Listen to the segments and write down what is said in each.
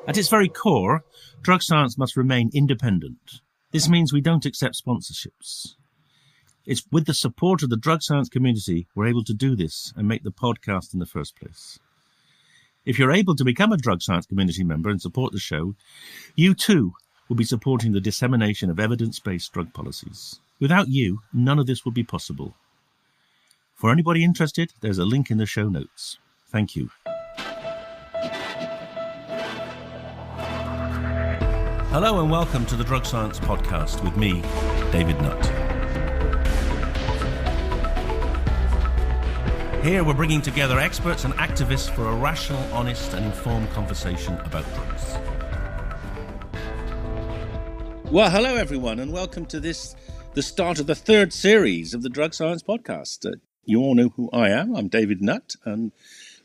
At its very core, drug science must remain independent. This means we don't accept sponsorships. It's with the support of the drug science community we're able to do this and make the podcast in the first place. If you're able to become a drug science community member and support the show, you too will be supporting the dissemination of evidence-based drug policies. Without you, none of this would be possible. For anybody interested, there's a link in the show notes. Thank you. Hello and welcome to the Drug Science Podcast with me, David Nutt. Here we're bringing together experts and activists for a rational, honest and informed conversation about drugs. Well, hello everyone and welcome to the start of the third series of the Drug Science Podcast. You all know who I am. I'm David Nutt and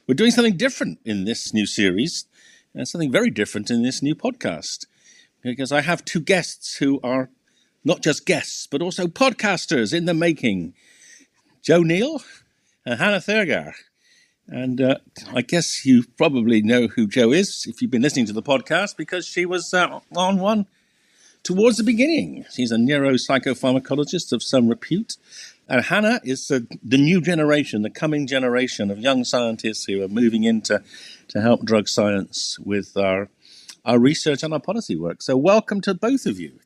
we're doing something different in this new series and something very different in this new podcast. Because I have two guests who are not just guests, but also podcasters in the making. Neill and Hannah Thurgur. And I guess you probably know who Jo is if you've been listening to the podcast, because she was on one towards the beginning. She's a neuropsychopharmacologist of some repute. And Hannah is the new generation, the coming generation of young scientists who are moving into to help drug science with our research and our policy work. So welcome to both of you.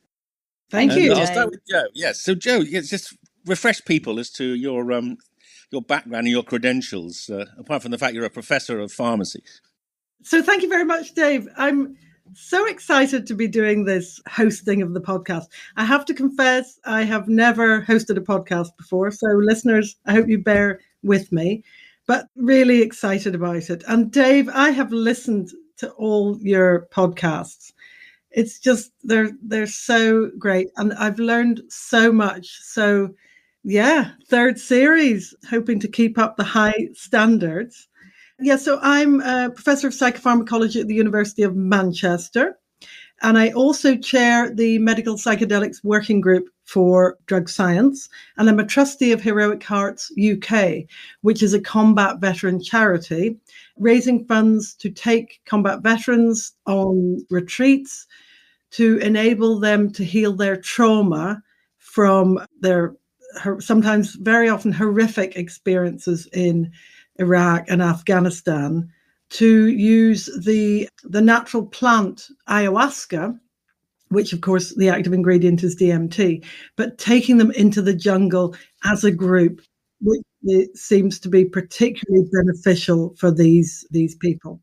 Thank you. I'll start with Jo. Yes. So Jo, just refresh people as to your background and your credentials, apart from the fact you're a professor of pharmacy. So thank you very much, Dave. I'm so excited to be doing this hosting of the podcast. I have to confess, I have never hosted a podcast before. So listeners, I hope you bear with me, but really excited about it. And Dave, I have listened to all your podcasts. It's just, they're so great. And I've learned so much. So yeah, third series, hoping to keep up the high standards. Yeah, so I'm a professor of psychopharmacology at the University of Manchester. And I also chair the Medical Psychedelics Working Group for Drug Science. And I'm a trustee of Heroic Hearts UK, which is a combat veteran charity, raising funds to take combat veterans on retreats to enable them to heal their trauma from their sometimes very often horrific experiences in Iraq and Afghanistan, to use the natural plant ayahuasca, which of course the active ingredient is DMT, but taking them into the jungle as a group, which it seems to be particularly beneficial for these people.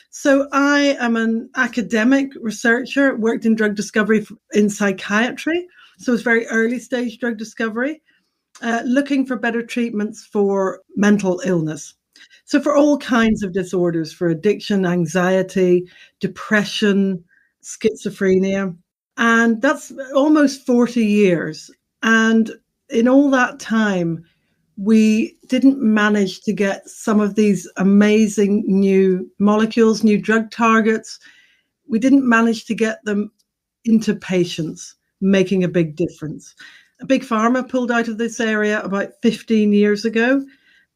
So I am an academic researcher, worked in drug discovery in psychiatry. So it's very early stage drug discovery, looking for better treatments for mental illness. So for all kinds of disorders, for addiction, anxiety, depression, schizophrenia. And that's almost 40 years. And in all that time, we didn't manage to get some of these amazing new molecules, new drug targets. We didn't manage to get them into patients, making a big difference. A big pharma pulled out of this area about 15 years ago.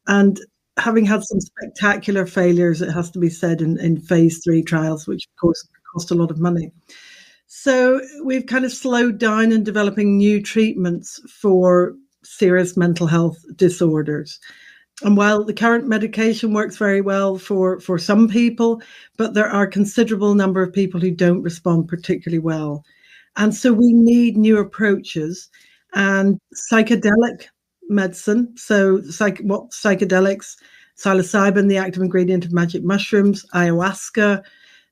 And having had some spectacular failures, it has to be said, in phase 3 trials, which of course cost a lot of money. So we've kind of slowed down in developing new treatments for serious mental health disorders. And while the current medication works very well for some people, but there are a considerable number of people who don't respond particularly well. And so we need new approaches and psychedelic medicine. So psychedelics, psilocybin, the active ingredient of magic mushrooms, ayahuasca,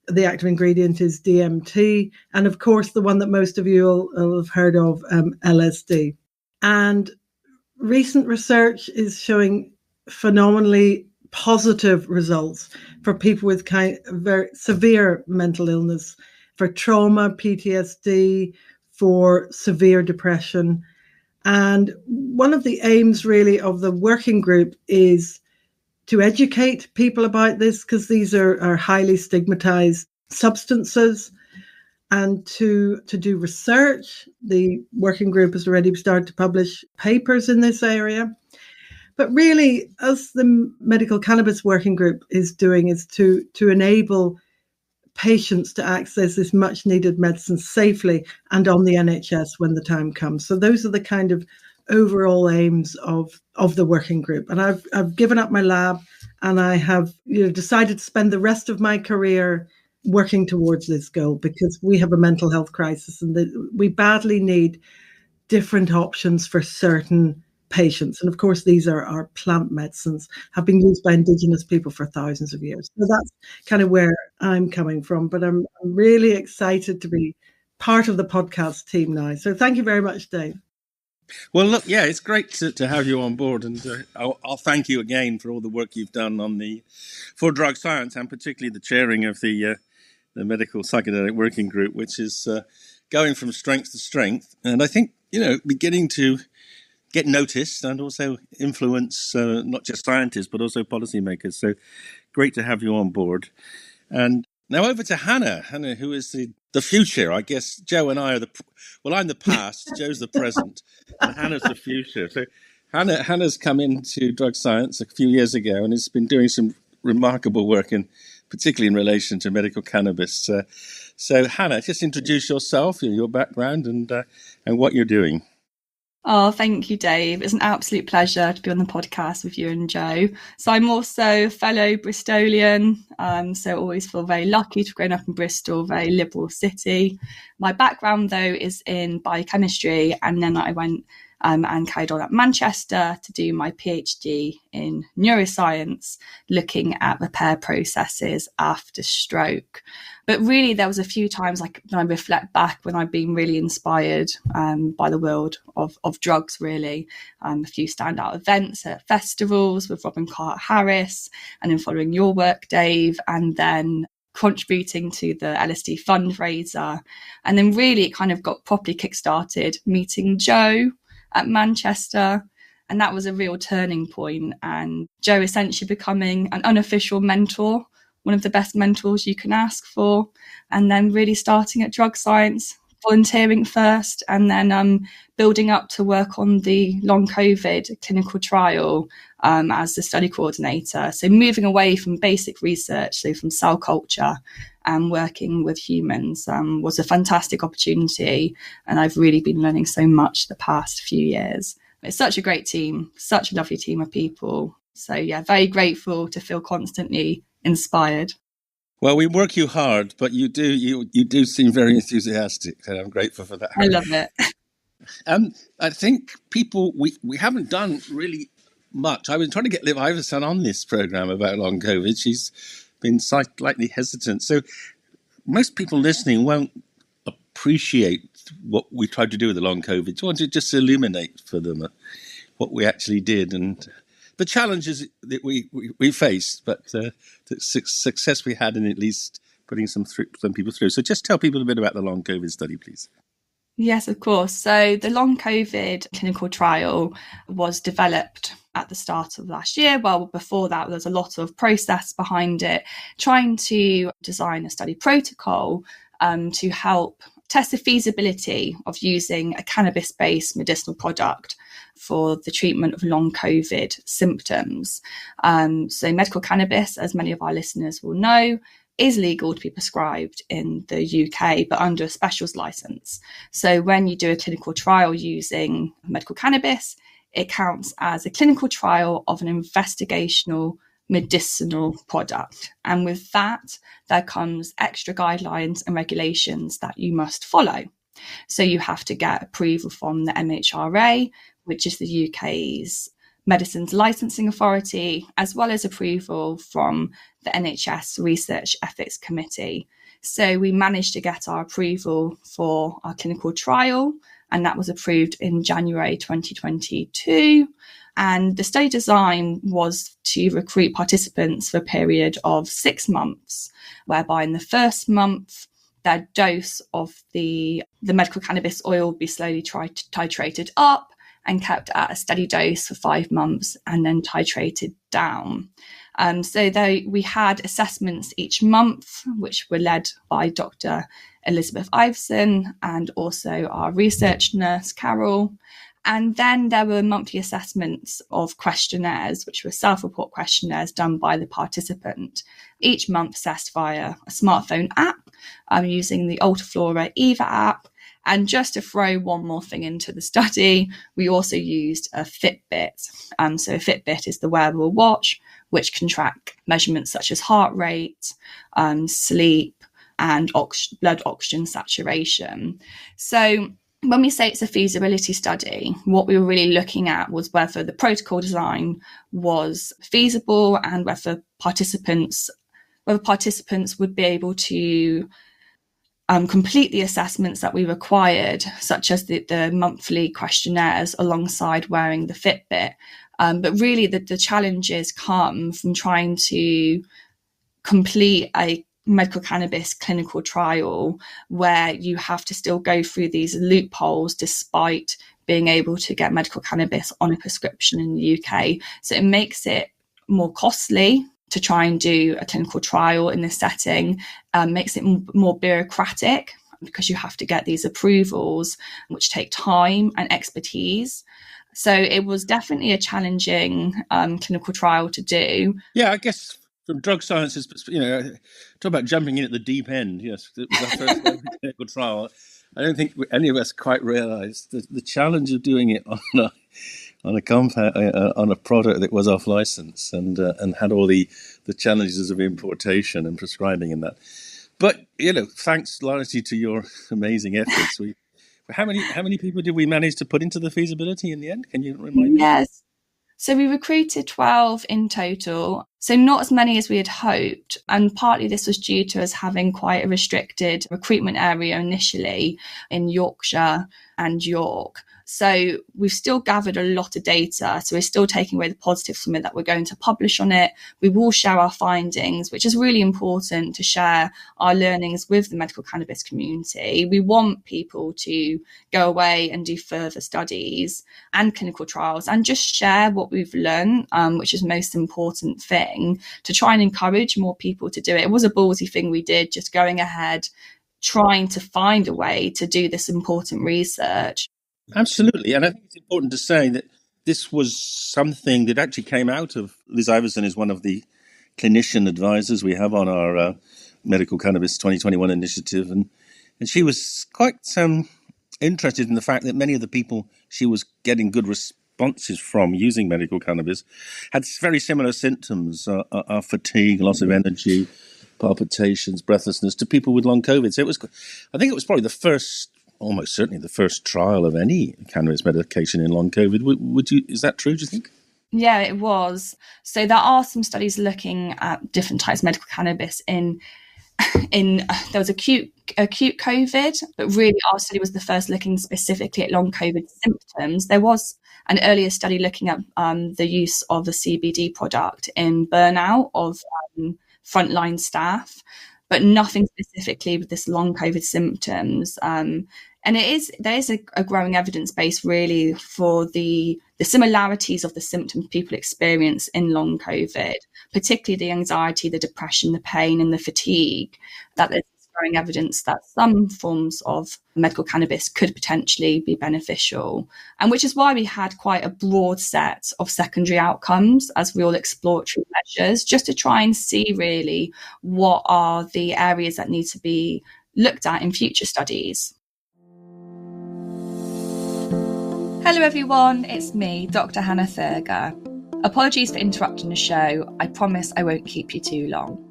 the active ingredient is DMT, and of course the one that most of you will have heard of, LSD. And recent research is showing phenomenally positive results for people with kind of very severe mental illness, for trauma, PTSD, for severe depression. And one of the aims really of the working group is to educate people about this, because these are highly stigmatized substances, and to do research. The working group has already started to publish papers in this area. But really, as the Medical Cannabis Working Group is doing, is to enable patients to access this much needed medicine safely and on the NHS when the time comes. So those are the kind of overall aims of the working group. And I've given up my lab, and I have decided to spend the rest of my career working towards this goal, because we have a mental health crisis, and we badly need different options for certain patients. And of course, these are our plant medicines, have been used by Indigenous people for thousands of years. So that's kind of where I'm coming from. But I'm really excited to be part of the podcast team now. So thank you very much, Dave. Well, look, yeah, it's great to have you on board, and I'll thank you again for all the work you've done for drug science, and particularly the chairing of the medical psychedelic working group, which is going from strength to strength, and I think beginning to get noticed and also influence not just scientists but also policymakers. So great to have you on board. And now over to Hannah, who is the future. I guess Joe and I are I'm the past, Joe's the present, and Hannah's the future. So Hannah's come into drug science a few years ago and has been doing some remarkable work, particularly in relation to medical cannabis. So Hannah, just introduce yourself, your background, and what you're doing. Oh, thank you, Dave. It's an absolute pleasure to be on the podcast with you and Joe. So I'm also a fellow Bristolian, so always feel very lucky to have grown up in Bristol, very liberal city. My background, though, is in biochemistry, and then I went and carried on at Manchester to do my PhD in neuroscience, looking at repair processes after stroke. But really, there was a few times when I reflect back when I've been really inspired by the world of drugs, really. A few standout events at festivals with Robin Carhart-Harris, and then following your work, Dave, and then contributing to the LSD fundraiser. And then really it kind of got properly kickstarted meeting Joe at Manchester. And that was a real turning point. And Joe essentially becoming an unofficial mentor, one of the best mentors you can ask for, and then really starting at drug science, volunteering first, and then building up to work on the long COVID clinical trial as the study coordinator. So moving away from basic research, so from cell culture and working with humans was a fantastic opportunity. And I've really been learning so much the past few years. It's such a great team, such a lovely team of people. So yeah, very grateful to feel constantly inspired. Well, we work you hard, but you do seem very enthusiastic, and I'm grateful for that. I love it. I think people, we haven't done really much. I've been trying to get Liv Iverson on this program about long COVID. She's been slightly hesitant. So most people listening won't appreciate what we tried to do with the long COVID. Do you want to just illuminate for them what we actually did and the challenges that we faced, but the success we had in at least putting some people through. So just tell people a bit about the long COVID study, please. Yes, of course. So the long COVID clinical trial was developed at the start of last year. Well, before that, there's a lot of process behind it, trying to design a study protocol to help test the feasibility of using a cannabis-based medicinal product for the treatment of long COVID symptoms. So medical cannabis, as many of our listeners will know, is legal to be prescribed in the UK, but under a specials license. So when you do a clinical trial using medical cannabis, it counts as a clinical trial of an investigational medicinal product. And with that, there comes extra guidelines and regulations that you must follow. So you have to get approval from the MHRA, which is the UK's Medicines Licensing Authority, as well as approval from the NHS Research Ethics Committee. So we managed to get our approval for our clinical trial, and that was approved in January 2022. And the study design was to recruit participants for a period of 6 months, whereby in the first month, their dose of the medical cannabis oil would be slowly titrated up and kept at a steady dose for 5 months and then titrated down. So we had assessments each month, which were led by Dr. Elizabeth Iveson and also our research nurse, Carol. And then there were monthly assessments of questionnaires, which were self-report questionnaires done by the participant, each month assessed via a smartphone app, using the Ultraflora Eva app. And just to throw one more thing into the study, we also used a Fitbit. So a Fitbit is the wearable watch, which can track measurements such as heart rate, sleep, and blood oxygen saturation. So when we say it's a feasibility study, what we were really looking at was whether the protocol design was feasible and whether participants would be able to complete the assessments that we required, such as the monthly questionnaires alongside wearing the Fitbit. But really the challenges come from trying to complete a medical cannabis clinical trial where you have to still go through these loopholes despite being able to get medical cannabis on a prescription in the UK. So it makes it more costly to try and do a clinical trial in this setting, makes it more bureaucratic because you have to get these approvals, which take time and expertise. So it was definitely a challenging clinical trial to do. Yeah, I guess from drug science's perspective, talk about jumping in at the deep end. Yes, it was our first clinical trial. I don't think any of us quite realised the challenge of doing it on a compound, on a product that was off license and had all the challenges of importation and prescribing and that. But thanks largely to your amazing efforts, how many people did we manage to put into the feasibility in the end? Can you remind me? Yes. So we recruited 12 in total, so not as many as we had hoped. And partly this was due to us having quite a restricted recruitment area initially in Yorkshire and York. So we've still gathered a lot of data. So we're still taking away the positives from it that we're going to publish on it. We will share our findings, which is really important to share our learnings with the medical cannabis community. We want people to go away and do further studies and clinical trials and just share what we've learned, which is the most important thing, to try and encourage more people to do it. It was a ballsy thing we did, just going ahead, trying to find a way to do this important research. Absolutely. And I think it's important to say that this was something that actually came out of, Liz Iverson is one of the clinician advisors we have on our Medical Cannabis 2021 initiative. And she was quite interested in the fact that many of the people she was getting good responses from using medical cannabis had very similar symptoms, fatigue, loss of energy, palpitations, breathlessness to people with long COVID. So I think it was probably almost certainly the first trial of any cannabis medication in long COVID. Is that true, do you think? Yeah, it was. So there are some studies looking at different types of medical cannabis in there was acute COVID, but really our study was the first looking specifically at long COVID symptoms. There was an earlier study looking at the use of a CBD product in burnout of frontline staff, but nothing specifically with this long COVID symptoms. And there is a growing evidence base really for the similarities of the symptoms people experience in long COVID, particularly the anxiety, the depression, the pain and the fatigue, that there's growing evidence that some forms of medical cannabis could potentially be beneficial. And which is why we had quite a broad set of secondary outcomes as real exploratory measures, just to try and see really what are the areas that need to be looked at in future studies. Hello everyone, it's me, Dr. Hannah Thurgur. Apologies for interrupting the show. I promise I won't keep you too long.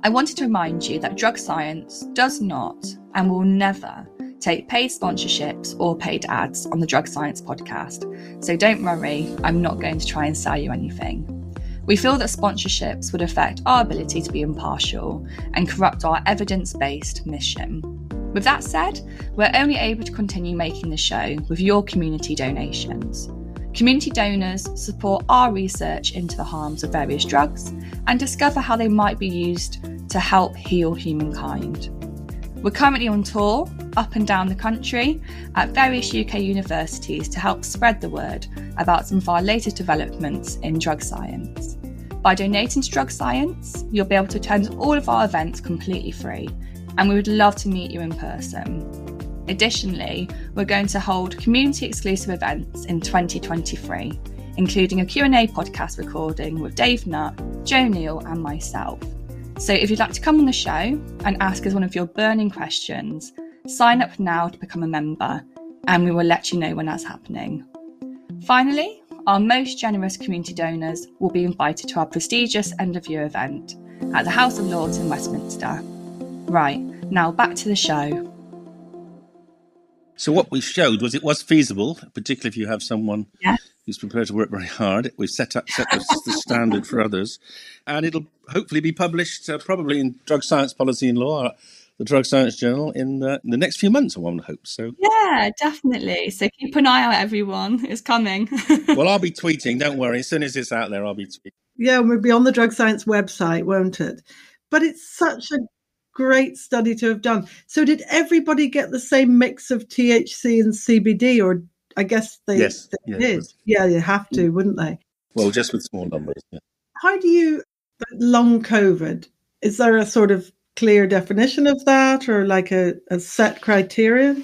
I wanted to remind you that drug science does not and will never take paid sponsorships or paid ads on the Drug Science podcast. So don't worry, I'm not going to try and sell you anything. We feel that sponsorships would affect our ability to be impartial and corrupt our evidence-based mission. With that said, we're only able to continue making the show with your community donations. Community donors support our research into the harms of various drugs and discover how they might be used to help heal humankind. We're currently on tour up and down the country at various UK universities to help spread the word about some of our latest developments in drug science. By donating to Drug Science, you'll be able to attend all of our events completely free, and we would love to meet you in person. Additionally, we're going to hold community-exclusive events in 2023, including a Q&A podcast recording with Dave Nutt, Joe Neill and myself. So if you'd like to come on the show and ask us one of your burning questions, sign up now to become a member, and we will let you know when that's happening. Finally, our most generous community donors will be invited to our prestigious end-of-year event at the House of Lords in Westminster. Right, now back to the show. So what we showed was it was feasible, particularly if you have someone who's prepared to work very hard. We've set the standard for others, and it'll hopefully be published probably in Drug Science Policy and Law, the Drug Science Journal, in the next few months, one hopes. So yeah, definitely. So keep an eye out, everyone. It's coming. Well, I'll be tweeting. Don't worry. As soon as it's out there, I'll be tweeting. Yeah, we'll be on the Drug Science website, won't it? But it's such a great study to have done. So did everybody get the same mix of THC and CBD, or I guess they did? Yeah, you have to, wouldn't they? Well, just with small numbers. Yeah. How do you, long COVID, is there a sort of clear definition of that, or like a set criterion?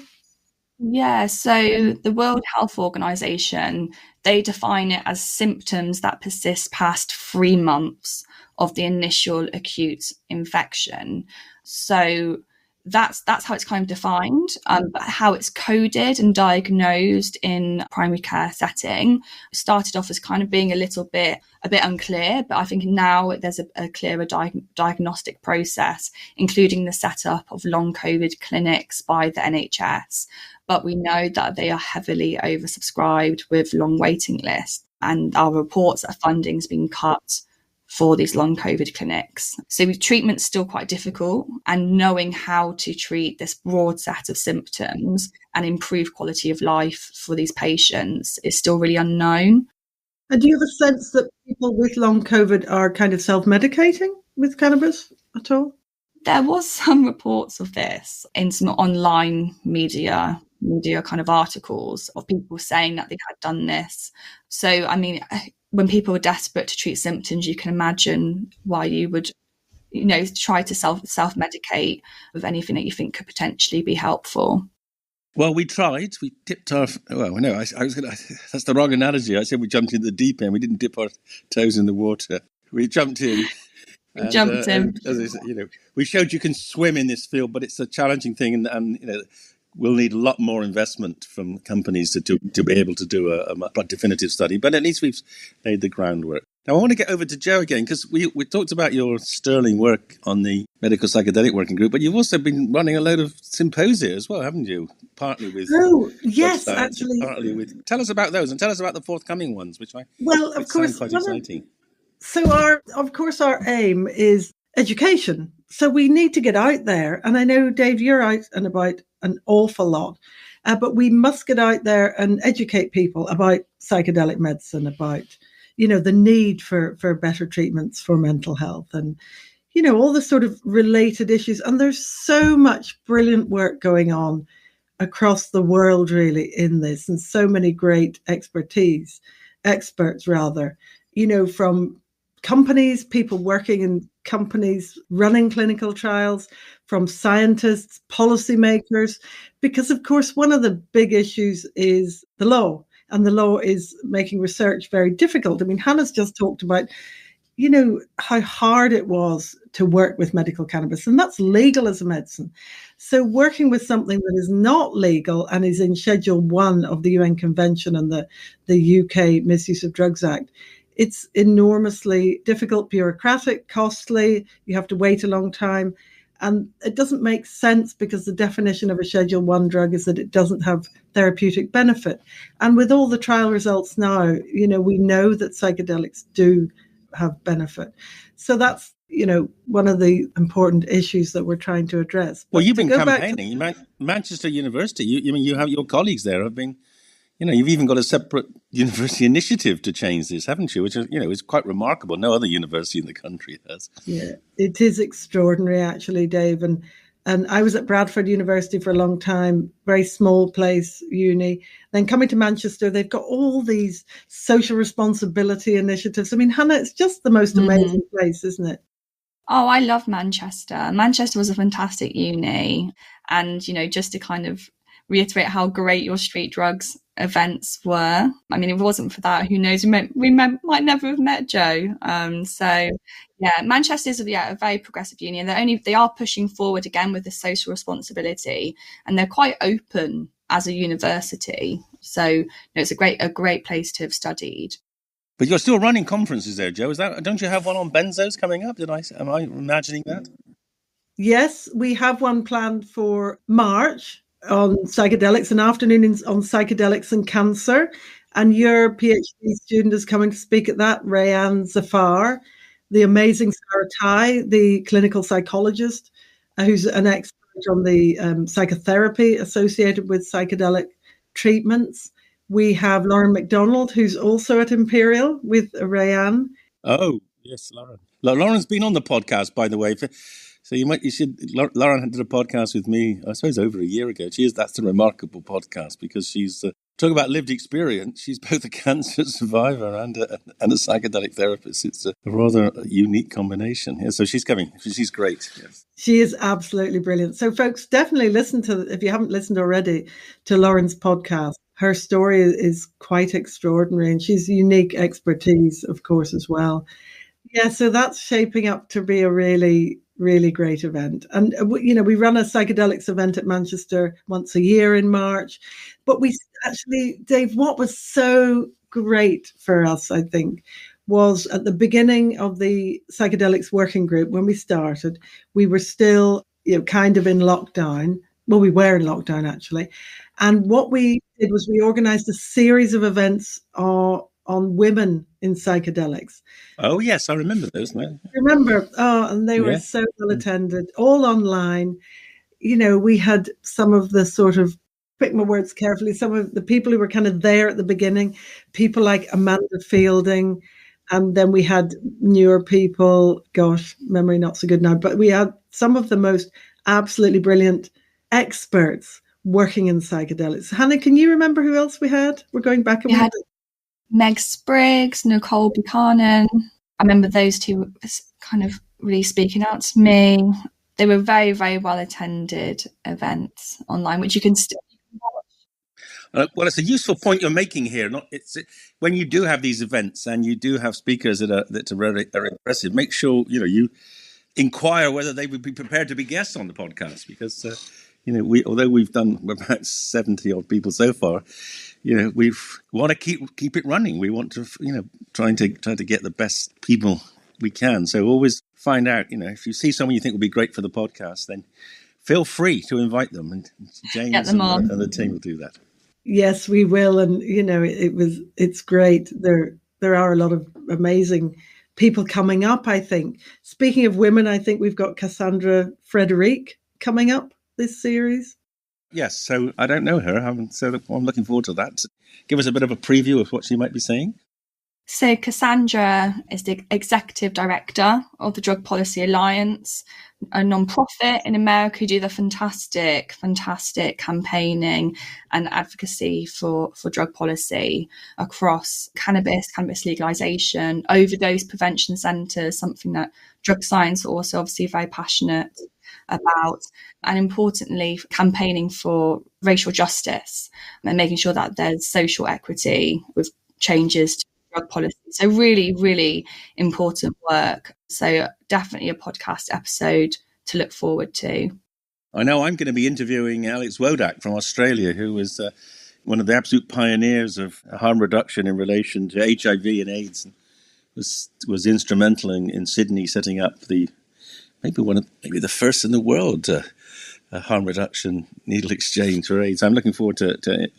Yeah, so the World Health Organization, they define it as symptoms that persist past 3 months of the initial acute infection. So that's how it's kind of defined, but how it's coded and diagnosed in primary care setting started off as kind of being a bit unclear, but I think now there's a clearer diagnostic process, including the setup of long COVID clinics by the NHS. But we know that they are heavily oversubscribed with long waiting lists, and our reports that funding's been cut for these long COVID clinics. So treatment's still quite difficult, and knowing how to treat this broad set of symptoms and improve quality of life for these patients is still really unknown. And do you have a sense that people with long COVID are kind of self-medicating with cannabis at all? There was some reports of this in some online media kind of articles of people saying that they had done this. So, I mean, when people are desperate to treat symptoms, you can imagine why you would, try to self-medicate with anything that you think could potentially be helpful. Well, we tried. We dipped our... Well, no, I was going to... That's the wrong analogy. I said we jumped into the deep end. We didn't dip our toes in the water. We jumped in. Jumped in. As I said, we showed you can swim in this field, but it's a challenging thing, and we'll need a lot more investment from companies to be able to do a definitive study. But at least we've laid the groundwork. Now, I want to get over to Joe again, because we talked about your sterling work on the Medical Psychedelic Working Group, but you've also been running a load of symposia as well, haven't you? Partly with... Oh, yes, actually. Partly with... Tell us about those, and tell us about the forthcoming ones, which quite exciting. So our aim is education. So we need to get out there. And I know, Dave, you're out and about an awful lot, but we must get out there and educate people about psychedelic medicine, about, the need for better treatments for mental health and, all the sort of related issues. And there's so much brilliant work going on across the world, really, in this, and so many great experts, from companies, people working in companies running clinical trials, from scientists, policymakers, because, of course, one of the big issues is the law, and the law is making research very difficult. I mean, Hannah's just talked about, how hard it was to work with medical cannabis, and that's legal as a medicine. So working with something that is not legal and is in Schedule 1 of the UN Convention and the UK Misuse of Drugs Act, it's enormously difficult, bureaucratic, costly. You have to wait a long time. And it doesn't make sense because the definition of a Schedule 1 drug is that it doesn't have therapeutic benefit. And with all the trial results now, we know that psychedelics do have benefit. So that's, one of the important issues that we're trying to address. Well, you've been campaigning. Manchester University, you have your colleagues there have been... you've even got a separate university initiative to change this, haven't you? Which is, is quite remarkable. No other university in the country has. Yeah, it is extraordinary, actually, Dave. And I was at Bradford University for a long time, very small place, uni. Then coming to Manchester, they've got all these social responsibility initiatives. I mean, Hannah, it's just the most amazing place, isn't it? Oh, I love Manchester. Manchester was a fantastic uni. And, just to kind of reiterate how great your street drugs events were. I mean, if it wasn't for that, who knows? We might never have met Joe. So yeah, Manchester is a very progressive union. They are pushing forward again with the social responsibility, and they're quite open as a university. So it's a great place to have studied. But you're still running conferences there, Joe. Don't you have one on benzos coming up? Am I imagining that? Yes, we have one planned for March on psychedelics, an afternoon on psychedelics and cancer. And your PhD student is coming to speak at that, Rayanne Zafar, the amazing Sarah Tai, the clinical psychologist, who's an expert on the psychotherapy associated with psychedelic treatments. We have Lauren McDonald, who's also at Imperial with Rayanne. Oh, yes, Lauren. Lauren's been on the podcast, by the way. So you should. Lauren did a podcast with me, I suppose, over a year ago. That's a remarkable podcast because she's talking about lived experience. She's both a cancer survivor and a psychedelic therapist. It's a rather unique combination. Yeah, so she's coming. She's great. Yes. She is absolutely brilliant. So, folks, definitely listen if you haven't listened already, to Lauren's podcast. Her story is quite extraordinary, and she's unique expertise, of course, as well. Yeah, so that's shaping up to be a really, really great event. And, we run a psychedelics event at Manchester once a year in March. But we actually, Dave, what was so great for us, I think, was at the beginning of the psychedelics working group, when we started, we were still, kind of in lockdown. Well, we were in lockdown, actually. And what we did was we organized a series of events on women in psychedelics. Oh, yes, I remember those. Remember? Oh, and they were so well attended, all online. We had some of the sort of, pick my words carefully, some of the people who were kind of there at the beginning, people like Amanda Fielding. And then we had newer people, gosh, memory not so good now, but we had some of the most absolutely brilliant experts working in psychedelics. Hannah, can you remember who else we had? We're going back. We had Meg Spriggs, Nicole Buchanan. I remember those two kind of really speaking out to me. They were very, very well attended events online, which you can still watch. Well, it's a useful point you're making here. When you do have these events and you do have speakers that are impressive, make sure you inquire whether they would be prepared to be guests on the podcast, because although we've done about 70 odd people so far, we want to keep it running. We want to try to get the best people we can. So always find out, if you see someone you think would be great for the podcast, then feel free to invite them, and James and the team will do that. Yes, we will. And it's great. There are a lot of amazing people coming up, I think. Speaking of women, I think we've got Cassandra Frederique coming up this series. Yes, so I don't know her, so I'm looking forward to that. Give us a bit of a preview of what she might be saying. So Cassandra is the executive director of the Drug Policy Alliance, a non-profit in America who do the fantastic campaigning and advocacy for drug policy across cannabis legalization, overdose prevention centres, something that drug science are also obviously very passionate about, and importantly, campaigning for racial justice and making sure that there's social equity with changes to drug policy. So really, really important work. So definitely a podcast episode to look forward to. I know I'm going to be interviewing Alex Wodak from Australia, who was one of the absolute pioneers of harm reduction in relation to HIV and AIDS, and was instrumental in Sydney setting up maybe the first in the world harm reduction needle exchange for AIDS. I'm looking forward to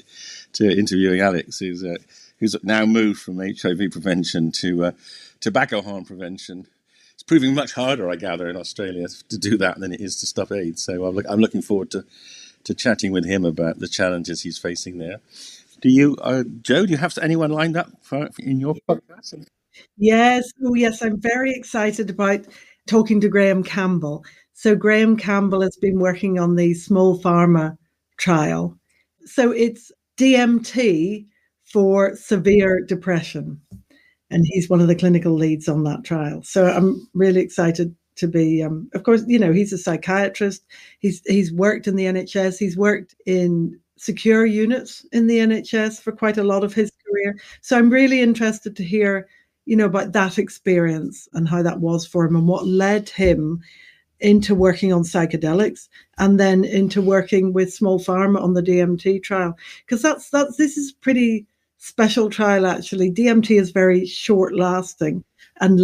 interviewing Alex, who's now moved from HIV prevention to tobacco harm prevention. It's proving much harder, I gather, in Australia to do that than it is to stop AIDS. So I'm looking forward to chatting with him about the challenges he's facing there. Do you, Joe? Do you have anyone lined up in your podcast? Yes. Oh, yes. I'm very excited about talking to Graham Campbell. So Graham Campbell has been working on the small pharma trial. So it's DMT for severe depression. And he's one of the clinical leads on that trial. So I'm really excited to be, of course, he's a psychiatrist. He's worked in the NHS. He's worked in secure units in the NHS for quite a lot of his career. So I'm really interested to hear, about that experience and how that was for him and what led him into working on psychedelics and then into working with small pharma on the DMT trial. Because this is a pretty special trial, actually. DMT is very short lasting and,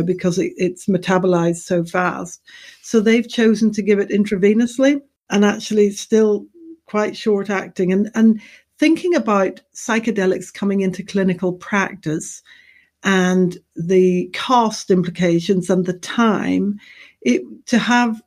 because it's metabolized so fast. So they've chosen to give it intravenously and actually still quite short acting. And thinking about psychedelics coming into clinical practice and the cost implications and the time, to have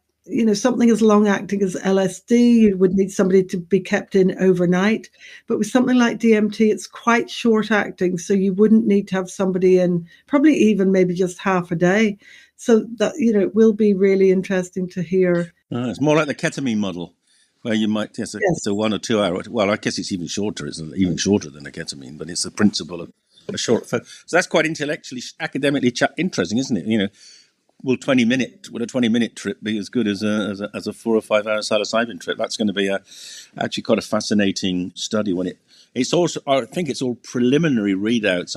something as long acting as LSD, you would need somebody to be kept in overnight. But with something like DMT, it's quite short acting, so you wouldn't need to have somebody in probably even maybe just half a day. So that it will be really interesting to hear. It's more like the ketamine model, where you might test a 1 or 2 hour. Well, I guess it's even shorter. It's even shorter than a ketamine, but it's the principle of a short. So that's quite intellectually, academically interesting, isn't it? Will a 20-minute trip be as good as a 4 or 5 hour psilocybin trip? That's going to be actually quite a fascinating study. It's also, I think it's all preliminary readouts.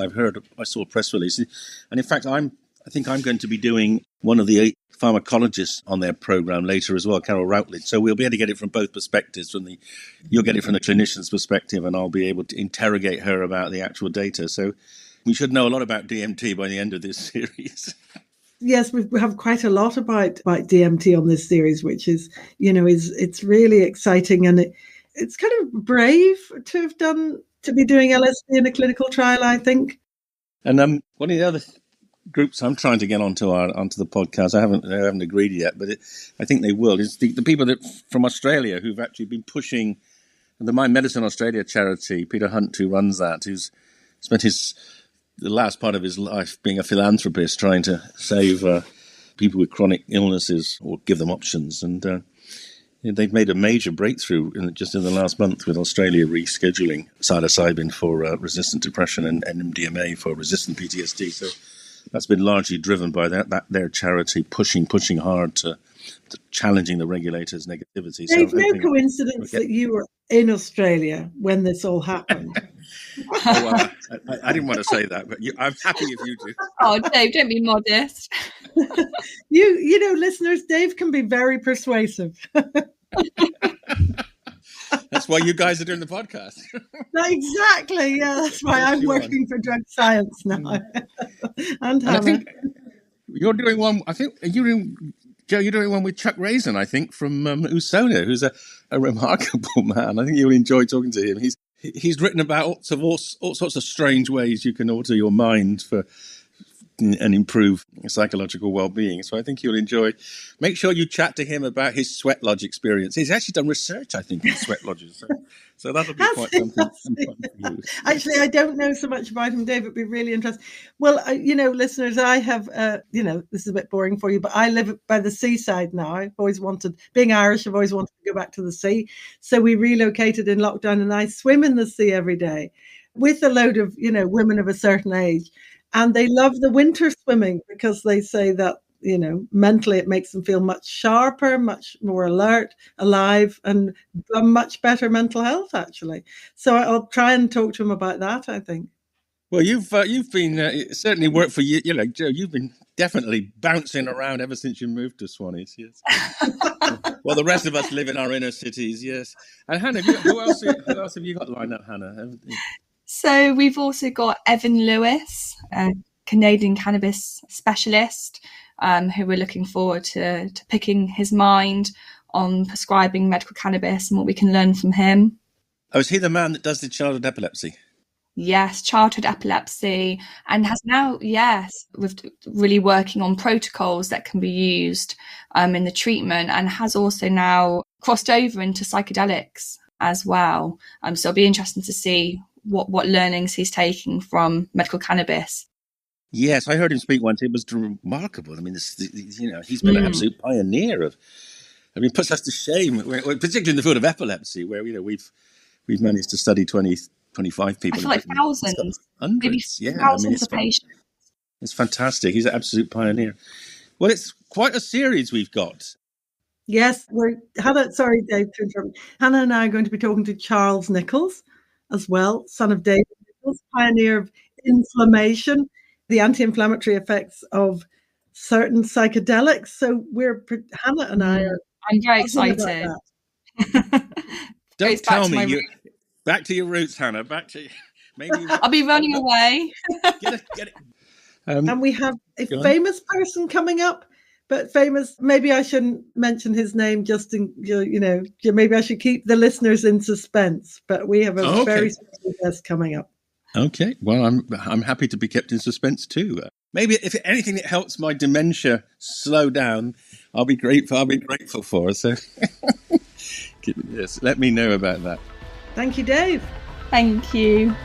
I saw a press release, and in fact, I think I'm going to be doing one of the pharmacologists on their program later as well, Carol Routledge. So we'll be able to get it from both perspectives. You'll get it from the clinician's perspective, and I'll be able to interrogate her about the actual data. So we should know a lot about DMT by the end of this series. Yes, we have quite a lot about DMT on this series, which is, it's really exciting, and it's kind of brave to be doing LSD in a clinical trial, I think. And one of the other groups I'm trying to get onto the podcast, they haven't agreed yet, but I think they will. Is the people from Australia who've actually been pushing the Mind Medicine Australia charity. Peter Hunt, who runs that, who's spent the last part of his life being a philanthropist, trying to save people with chronic illnesses or give them options. And they've made a major breakthrough just in the last month with Australia rescheduling psilocybin for resistant depression and MDMA for resistant PTSD. So that's been largely driven by their charity pushing hard to challenging the regulators' negativity. There's no coincidence that you were in Australia when this all happened. I didn't want to say that, but I'm happy if you do. Oh, Dave, don't be modest. Listeners, Dave can be very persuasive. That's why you guys are doing the podcast. Exactly, yeah. That's why I'm working for Drug Science now. and I think you're doing one. I think you're doing one with Chuck Raisin, I think, from Usona, who's a remarkable man. I think you'll enjoy talking to him. He's written about all sorts of strange ways you can alter your mind and improve psychological well-being. So I think you'll enjoy. Make sure you chat to him about his sweat lodge experience. He's actually done research, I think, in sweat lodges. So that'll be quite something fun for you. Actually, I don't know so much about him, Dave. It'd be really interesting. Well, listeners, I have, this is a bit boring for you, but I live by the seaside now. Being Irish, I've always wanted to go back to the sea. So we relocated in lockdown, and I swim in the sea every day with a load of, women of a certain age. And they love the winter swimming because they say that, mentally it makes them feel much sharper, much more alert, alive, and a much better mental health, actually. So I'll try and talk to them about that, I think. Well, you've been it certainly worked for you. Joe, you've been definitely bouncing around ever since you moved to Swanage. Yes. Well, the rest of us live in our inner cities. Yes. And Hannah, who else have you got lined up, Hannah? So we've also got Evan Lewis, a Canadian cannabis specialist, who we're looking forward to picking his mind on prescribing medical cannabis and what we can learn from him. Oh, is he the man that does the childhood epilepsy? Yes, childhood epilepsy, and has now, with really working on protocols that can be used in the treatment, and has also now crossed over into psychedelics as well. So it'll be interesting to see what learnings he's taking from medical cannabis. Yes, I heard him speak once. It was remarkable. I mean, he's been an absolute pioneer of. I mean, puts us to shame, particularly in the field of epilepsy, where we've managed to study 25 people. I feel like thousands, hundreds, maybe thousands of patients. It's fantastic. He's an absolute pioneer. Well, it's quite a series we've got. Yes, Hannah. Sorry, Dave, to interrupt. Hannah and I are going to be talking to Charles Nichols as well, son of David Nichols, pioneer of inflammation, the anti-inflammatory effects of certain psychedelics. So Hannah and I are. I'm very buzzing about excited. Don't tell me back to your roots, Hannah. Maybe I'll be running away. Get it. And we have a famous person coming up. But famous, maybe I shouldn't mention his name just in, maybe I should keep the listeners in suspense. But we have a very special guest coming up. Okay. Well, I'm happy to be kept in suspense too. Maybe if anything that helps my dementia slow down, I'll be grateful for. So yes, let me know about that. Thank you, Dave. Thank you.